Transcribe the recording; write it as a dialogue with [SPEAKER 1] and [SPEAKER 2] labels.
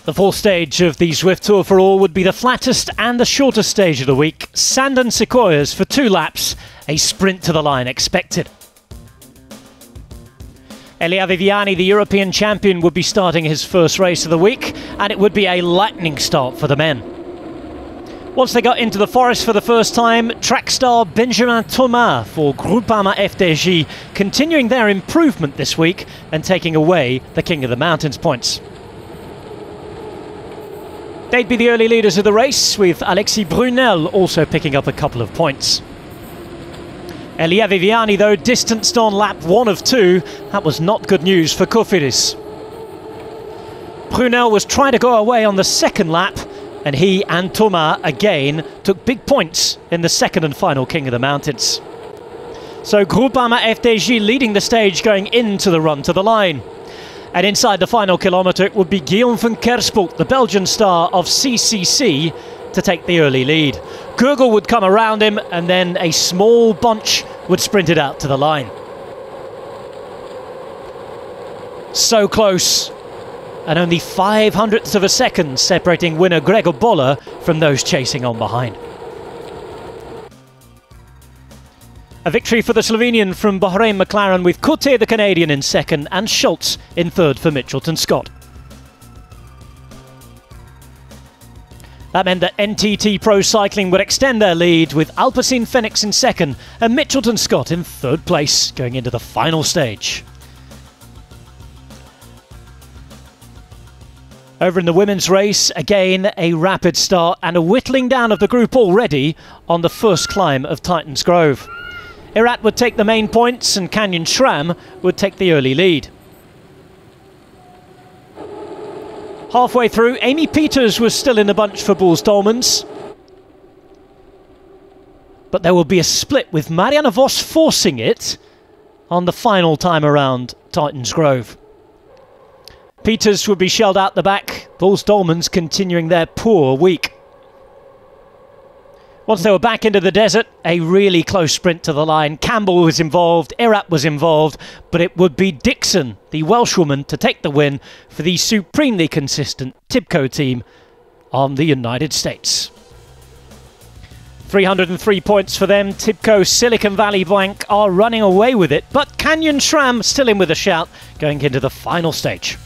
[SPEAKER 1] The fourth stage of the Zwift Tour For All would be the flattest and the shortest stage of the week. Sand and sequoias for 2 laps, a sprint to the line expected. Elia Viviani, the European champion, would be starting his first race of the week, and it would be a lightning start for the men. Once they got into the forest for the first time, track star Benjamin Thomas for Groupama FDJ continuing their improvement this week and taking away the King of the Mountains points. They'd be the early leaders of the race, with Alexis Brunel also picking up a couple of points. Elia Viviani, though, distanced on lap 1 of 2. That was not good news for Cofidis. Brunel was trying to go away on the second lap, and he and Thomas again took big points in the second and final King of the Mountains. So Groupama FDJ leading the stage going into the run to the line. And inside the final kilometre it would be Guillaume van Kerspoort, the Belgian star of CCC, to take the early lead. Gurgel would come around him, and then a small bunch would sprint it out to the line. So close, and only 0.05 of a second separating winner Gregor Boller from those chasing on behind. A victory for the Slovenian from Bahrain McLaren, with Cote the Canadian in second and Schultz in third for Mitchelton Scott. That meant that NTT Pro Cycling would extend their lead, with Alpecin Fenix in second and Mitchelton Scott in third place going into the final stage. Over in the women's race, again a rapid start and a whittling down of the group already on the first climb of Titans Grove. Irat would take the main points and Canyon Schramm would take the early lead. Halfway through, Amy Peters was still in the bunch for Boels Dolmans. But there will be a split, with Marianne Vos forcing it on the final time around Titans Grove. Peters would be shelled out the back, Boels Dolmans continuing their poor week. Once they were back into the desert, a really close sprint to the line. Campbell was involved, Irat was involved, but it would be Dixon, the Welshwoman, to take the win for the supremely consistent Tibco team on the United States. 303 points for them. Tibco, Silicon Valley Bank are running away with it, but Canyon Schramm still in with a shout going into the final stage.